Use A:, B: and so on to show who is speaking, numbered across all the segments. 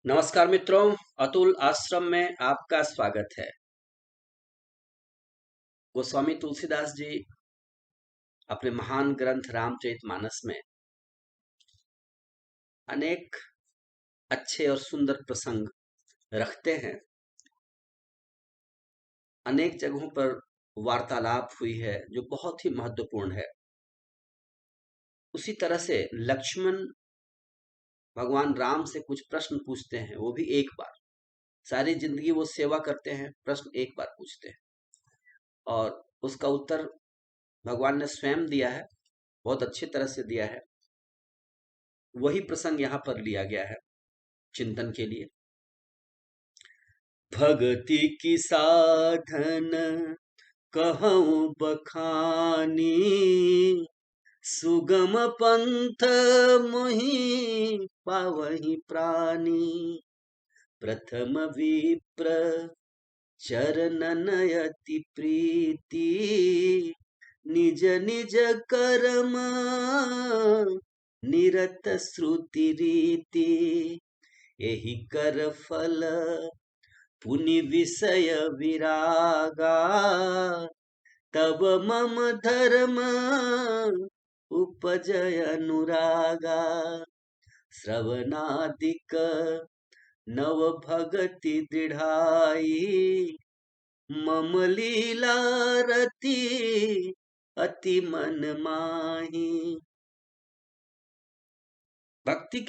A: नमस्कार मित्रों, अतुल आश्रम में आपका स्वागत है। गोस्वामी तुलसीदास जी अपने महान ग्रंथ रामचरितमानस में अनेक अच्छे और सुंदर प्रसंग रखते हैं। अनेक जगहों पर वार्तालाप हुई है जो बहुत ही महत्वपूर्ण है। उसी तरह से लक्ष्मण भगवान राम से कुछ प्रश्न पूछते हैं, वो भी एक बार। सारी जिंदगी वो सेवा करते हैं, प्रश्न एक बार पूछते हैं और उसका उत्तर भगवान ने स्वयं दिया है, बहुत अच्छी तरह से दिया है। वही प्रसंग यहाँ पर लिया गया है चिंतन के लिए। भक्ति की साधन कहूँ बखानी, सुगम पंथ मोहि पावहि प्राणी। प्रथम विप्र चरणन अति प्रीति, निज निज कर्म निरत श्रुति रीति। एहि कर फल पुनि विषय विरागा, तब मम धर्म उपजय अनुरागा। श्रवणादिक नव भगति दृढ़ाई, मम लीला रति अति मन माही। भक्ति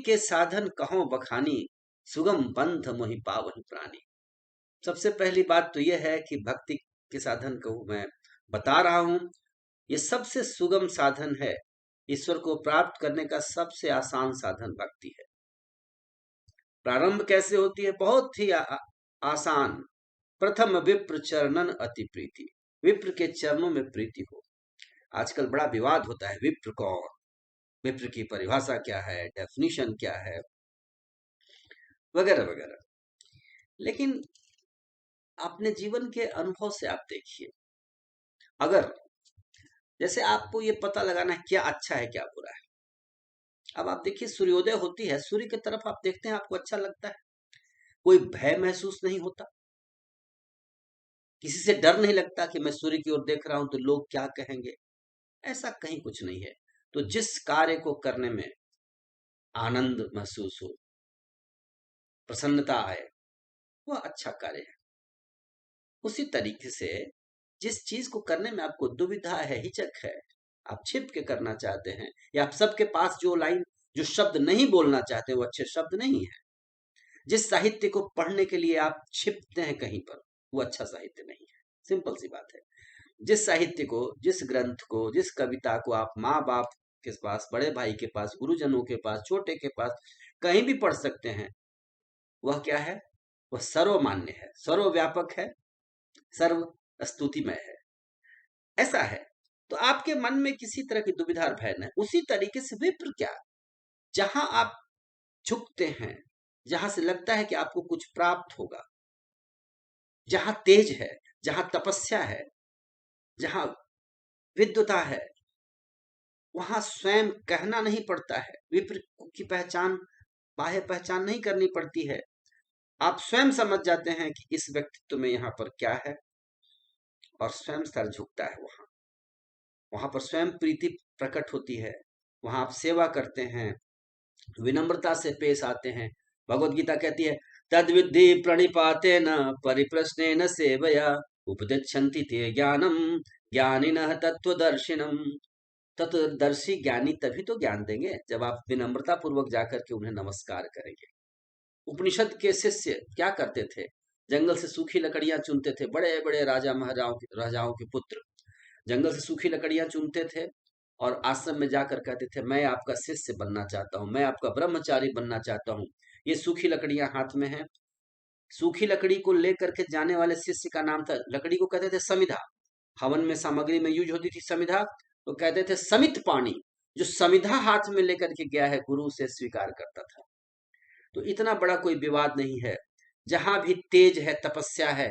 A: के साधन कहो बखानी, सुगम पंथ मोहि पावहि प्राणी। सबसे पहली बात तो यह है कि भक्ति के साधन को मैं बता रहा हूं। ये सबसे सुगम साधन है। ईश्वर को प्राप्त करने का सबसे आसान साधन भक्ति है। प्रारंभ कैसे होती है? बहुत ही आसान। प्रथम विप्र चरणन अति प्रीति, विप्र के चरणों में प्रीति हो। आजकल बड़ा विवाद होता है, विप्र कौन, विप्र की परिभाषा क्या है, डेफिनेशन क्या है, वगैरह वगैरह। लेकिन अपने जीवन के अनुभव से आप देखिए, अगर जैसे आपको ये पता लगाना है क्या अच्छा है क्या बुरा है। अब आप देखिए, सूर्योदय होती है, सूर्य की तरफ आप देखते हैं, आपको अच्छा लगता है, कोई भय महसूस नहीं होता, किसी से डर नहीं लगता कि मैं सूर्य की ओर देख रहा हूं तो लोग क्या कहेंगे। ऐसा कहीं कुछ नहीं है। तो जिस कार्य को करने में आनंद महसूस हो, प्रसन्नता आए, वह अच्छा कार्य है। उसी तरीके से जिस चीज को करने में आपको दुविधा है, हिचक है, आप छिप के करना चाहते हैं, या आप सबके पास जो शब्द नहीं बोलना चाहते वो अच्छे शब्द नहीं है, जिस साहित्य को पढ़ने के लिए आप छिपते हैं कहीं पर, वो अच्छा साहित्य नहीं है। सिंपल सी बात है। जिस साहित्य को, जिस ग्रंथ को, जिस कविता को आप माँ बाप के पास, बड़े भाई के पास, गुरुजनों के पास, छोटे के पास कहीं भी पढ़ सकते हैं, वह क्या है? वह सर्वमान्य है, सर्वव्यापक है, सर्व स्तुतिमय है। ऐसा है। तो आपके मन में किसी तरह की दुविधा और भय न है। उसी तरीके से विप्र क्या, जहां आप झुकते हैं, जहां से लगता है कि आपको कुछ प्राप्त होगा, जहां तेज है, जहां तपस्या है, जहां विद्वता है, वहां स्वयं कहना नहीं पड़ता है। विप्र की पहचान, बाह्य पहचान नहीं करनी पड़ती है। आप स्वयं समझ जाते हैं कि इस व्यक्तित्व में यहाँ पर क्या है, और स्वयं सर झुकता है। वहां पर स्वयं प्रीति प्रकट होती है। वहां आप सेवा करते हैं, विनम्रता से पेश आते हैं। भगवत गीता कहती है, तद विद्धि प्रणिपातेन परिप्रश्नेन सेवया, उपदिच्छन्ति ते ज्ञानम ज्ञानिनः तत्वदर्शिनम। तत्वदर्शी ज्ञानी तभी तो ज्ञान देंगे जब आप विनम्रता पूर्वक जाकर के उन्हें नमस्कार करेंगे। उपनिषद के शिष्य क्या करते थे? जंगल से सूखी लकड़ियां चुनते थे। बड़े बड़े राजाओं के पुत्र जंगल से सूखी लकड़ियां चुनते थे और आश्रम में जाकर कहते थे, मैं आपका शिष्य बनना चाहता हूँ, मैं आपका ब्रह्मचारी बनना चाहता हूँ। ये सूखी लकड़ियां हाथ में हैं। सूखी लकड़ी को लेकर के जाने वाले शिष्य का नाम था, लकड़ी को कहते थे समिधा। हवन में सामग्री में यूज होती थी समिधा, तो कहते थे समित पाणी। जो समिधा हाथ में लेकर के गया है, गुरु से स्वीकार करता था। तो इतना बड़ा कोई विवाद नहीं है। जहां भी तेज है, तपस्या है,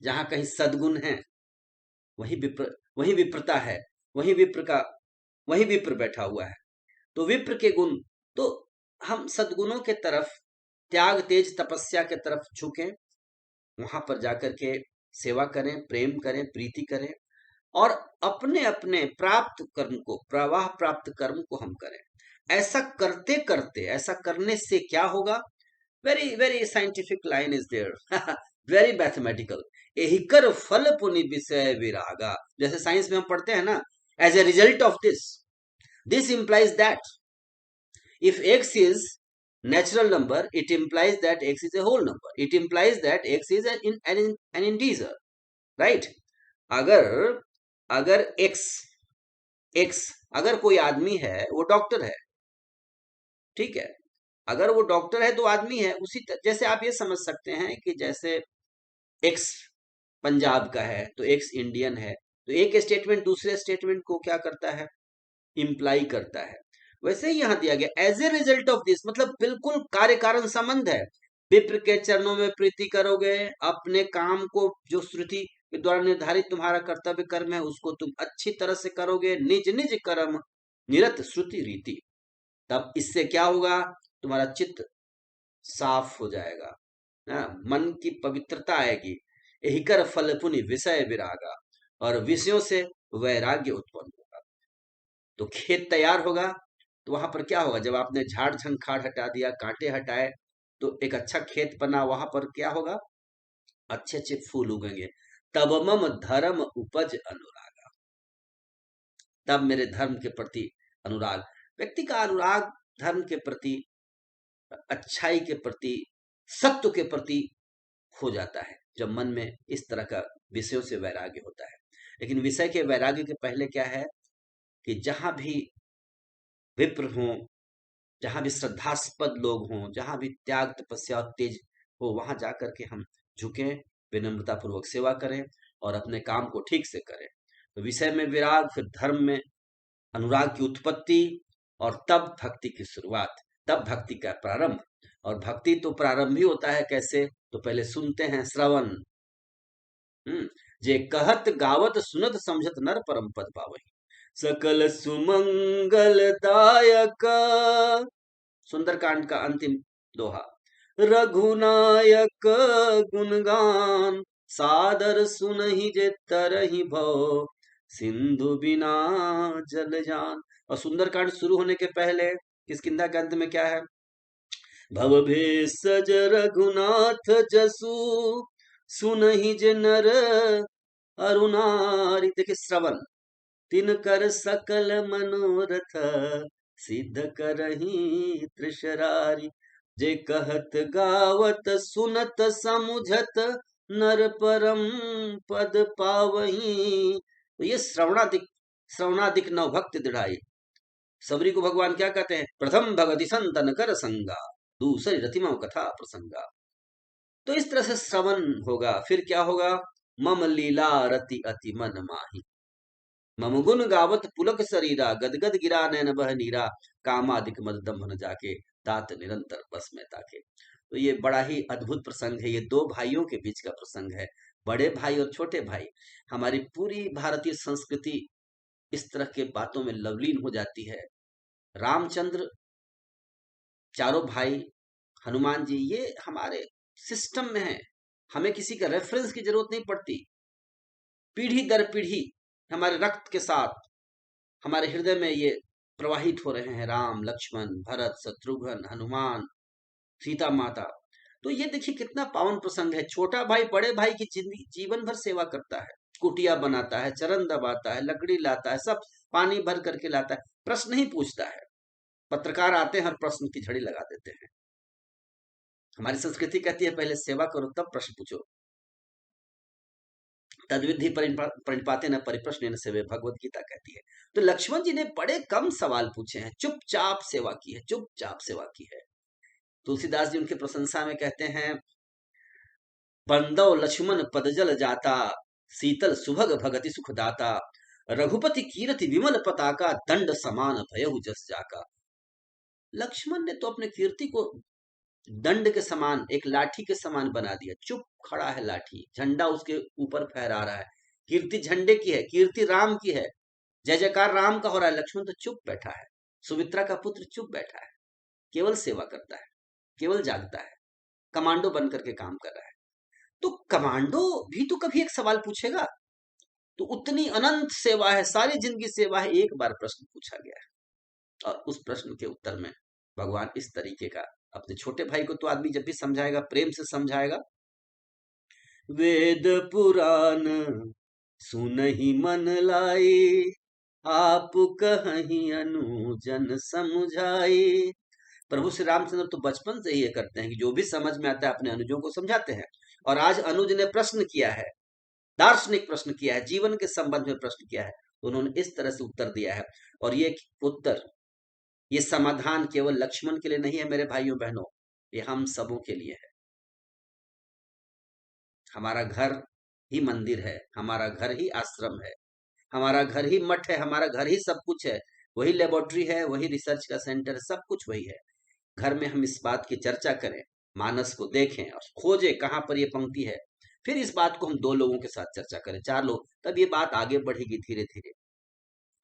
A: जहां कहीं सद्गुण है, वही विप्रता है। वही विप्र बैठा हुआ है। तो विप्र के गुण तो हम सद्गुणों के तरफ, त्याग तेज तपस्या के तरफ झुकें, वहां पर जाकर के सेवा करें, प्रेम करें, प्रीति करें, और अपने अपने प्राप्त कर्म को, प्रवाह प्राप्त कर्म को हम करें। ऐसा करते करते, ऐसा करने से क्या होगा? Very very scientific line is there, very mathematical. एहिकर फल पुनि विषय विरागा, जैसे साइंस में हम पढ़ते हैं ना, as a result of this implies that if x is natural number, it implies that x is a whole number, it implies that x is an integer, right? अगर अगर x अगर कोई आदमी है, वो डॉक्टर है, ठीक है, अगर वो डॉक्टर है तो आदमी है। उसी जैसे आप ये समझ सकते हैं कि जैसे x पंजाब का है तो x इंडियन है, तो एक स्टेटमेंट दूसरे स्टेटमेंट को क्या करता है? इंप्लाई करता है। वैसे ही यहां दिया गया as a result of this, मतलब बिल्कुल कार्य कारण संबंध है। विप्र के चरणों में प्रीति करोगे, अपने काम को जो श्रुति के द्वारा निर्धारित तुम्हारा कर्तव्य कर्म है उसको तुम अच्छी तरह से करोगे, निज निज कर्म निरत श्रुति रीति, तब इससे क्या होगा? तुम्हारा चित्त साफ हो जाएगा ना, मन की पवित्रता आएगी। यही कर फल पुनि विषय विरागा, और विषयों से वैराग्य उत्पन्न होगा। तो खेत तैयार होगा, तो वहां पर क्या होगा? जब आपने झाड़ झंखाड़ हटा दिया, कांटे हटाए, तो एक अच्छा खेत बना, वहां पर क्या होगा? अच्छे अच्छे फूल उगेंगे। तब मम धर्म उपज अनुरागा, तब मेरे धर्म के प्रति अनुराग, व्यक्ति का अनुराग धर्म के प्रति, अच्छाई के प्रति, सत्य के प्रति हो जाता है, जब मन में इस तरह का विषयों से वैराग्य होता है। लेकिन विषय के वैराग्य के पहले क्या है कि जहां भी विप्र हों, जहां भी श्रद्धास्पद लोग हों, जहां भी त्याग तपस्या और तेज हो, वहां जाकर के हम झुकें, विनम्रता पूर्वक सेवा करें और अपने काम को ठीक से करें। तो विषय में विराग, फिर धर्म में अनुराग की उत्पत्ति, और तब भक्ति की शुरुआत, तब भक्ति का प्रारंभ। और भक्ति तो प्रारंभ ही होता है कैसे? तो पहले सुनते हैं, श्रवण। जे कहत गावत सुनत समझत नर परम पद पावही, सकल सुमंगलदायक। सुंदरकांड का अंतिम दोहा, रघुनायक गुणगान, सादर सुनहि जे तरहि भव, सिंधु बिना जल जान। और सुंदरकांड शुरू होने के पहले किष्किंधा के अंत में क्या है? भव भेषज रघुनाथ जसु, सुनहि जे नर अरुणारी। देखिए श्रवण, तिन कर सकल मनोरथ, सिद्ध करही त्रिशरारी। जे कहत गावत सुनत समुझत, नर परम पद पावही। तो ये श्रवणादिक नव भक्त दृढ़ाई। सबरी को भगवान क्या कहते हैं? प्रथम भगति संतन कर संगा, दूसरी रतिमव कथा प्रसंगा। तो इस तरह से श्रवण होगा, फिर क्या होगा? मम लीला रति अति मन माही, मम गुण गावत पुलक शरीरा, गदगद गिरा नैन बह नीरा, कामादिक मद दंभन जाके, तात निरंतर बस में ताके। तो ये बड़ा ही अद्भुत प्रसंग है, ये दो भाइयों के बीच का प्रसंग है, बड़े भाई और छोटे भाई। हमारी पूरी भारतीय संस्कृति इस तरह के बातों में लवलीन हो जाती है। रामचंद्र, चारों भाई, हनुमान जी, ये हमारे सिस्टम में है, हमें किसी का रेफरेंस की जरूरत नहीं पड़ती। पीढ़ी दर पीढ़ी हमारे रक्त के साथ हमारे हृदय में ये प्रवाहित हो रहे हैं, राम लक्ष्मण भरत शत्रुघ्न हनुमान सीता माता। तो ये देखिए कितना पावन प्रसंग है। छोटा भाई बड़े भाई की जिंदगी जीवन भर सेवा करता है, कुटिया बनाता है, चरण दबाता है, लकड़ी लाता है, सब पानी भर करके लाता है, प्रश्न नहीं पूछता है। पत्रकार आते हैं और प्रश्न की झड़ी लगा देते हैं। हमारी संस्कृति कहती है पहले सेवा करो तब प्रश्न पूछो। तद्विधि परिपाते न परिप्रश्न न सेवे, भगवत गीता कहती है। तो लक्ष्मण जी ने बड़े कम सवाल पूछे हैं, चुपचाप सेवा की है, चुपचाप सेवा की है। तुलसीदास जी उनकी प्रशंसा में कहते हैं, बंदव लक्ष्मण पदजल जाता, शीतल सुभग भगति सुखदाता, रघुपति कीरति विमल पताका, दंड समान भयहु जस जाका। लक्ष्मण ने तो अपने कीर्ति को दंड के समान, एक लाठी के समान बना दिया। चुप खड़ा है लाठी, झंडा उसके ऊपर फहरा रहा है, कीर्ति झंडे की है, कीर्ति राम की है, जय जयकार राम का हो रहा है। लक्ष्मण तो चुप बैठा है, सुमित्रा का पुत्र चुप बैठा है। केवल सेवा करता है, केवल जागता है, कमांडो बन करके काम कर रहा है। तो कमांडो भी तो कभी एक सवाल पूछेगा। तो उतनी अनंत सेवा है, सारी जिंदगी सेवा है, एक बार प्रश्न पूछा गया है और उस प्रश्न के उत्तर में भगवान इस तरीके का, अपने छोटे भाई को तो आदमी जब भी समझाएगा प्रेम से समझाएगा, वेद पुराण सुनहि मन लाई, आप कहीं अनुजन समझाई। प्रभु श्री रामचंद्र तो बचपन से ही ये करते हैं कि जो भी समझ में आता है अपने अनुजों को समझाते हैं। और आज अनुज ने प्रश्न किया है, दार्शनिक प्रश्न किया है, जीवन के संबंध में प्रश्न किया है, तो उन्होंने इस तरह से उत्तर दिया है। और ये उत्तर, ये समाधान केवल लक्ष्मण के लिए नहीं है मेरे भाइयों बहनों, ये हम सबों के लिए है। हमारा घर ही मंदिर है, हमारा घर ही आश्रम है, हमारा घर ही मठ है, हमारा घर ही सब कुछ है, वही लेबोरेटरी है, वही रिसर्च का सेंटर, सब कुछ वही है। घर में हम इस बात की चर्चा करें, मानस को देखें और खोजें कहाँ पर ये पंक्ति है, फिर इस बात को हम 2 लोगों के साथ चर्चा करें, 4 लोग, तब ये बात आगे बढ़ेगी धीरे धीरे।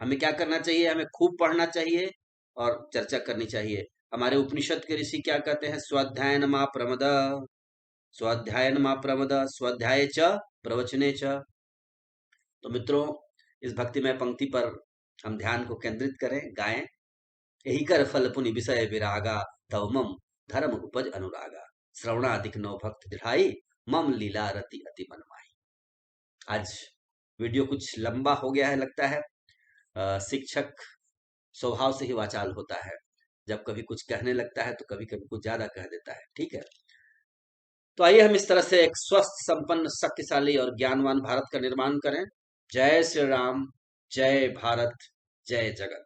A: हमें क्या करना चाहिए? हमें खूब पढ़ना चाहिए और चर्चा करनी चाहिए। हमारे उपनिषद के ऋषि क्या कहते हैं? स्वाध्यायन मा प्रमद, स्वाध्यायन मा प्रमद, स्वाध्याय च प्रवचने च। तो मित्रों, इस भक्तिमय पंक्ति पर हम ध्यान को केंद्रित करें, गाएं। यही कर फल पुनि विषय विरागा, तव मम धर्म उपज अनुरागा, श्रवणाधिक नौ भक्त दृढ़ाई, मम लीला रति अति मन माही। आज वीडियो कुछ लंबा हो गया है लगता है। शिक्षक स्वभाव से ही वाचाल होता है, जब कभी कुछ कहने लगता है तो कभी कभी कुछ ज्यादा कह देता है, ठीक है। तो आइए हम इस तरह से एक स्वस्थ, संपन्न, शक्तिशाली और ज्ञानवान भारत का निर्माण करें। जय श्री राम, जय भारत, जय जगत।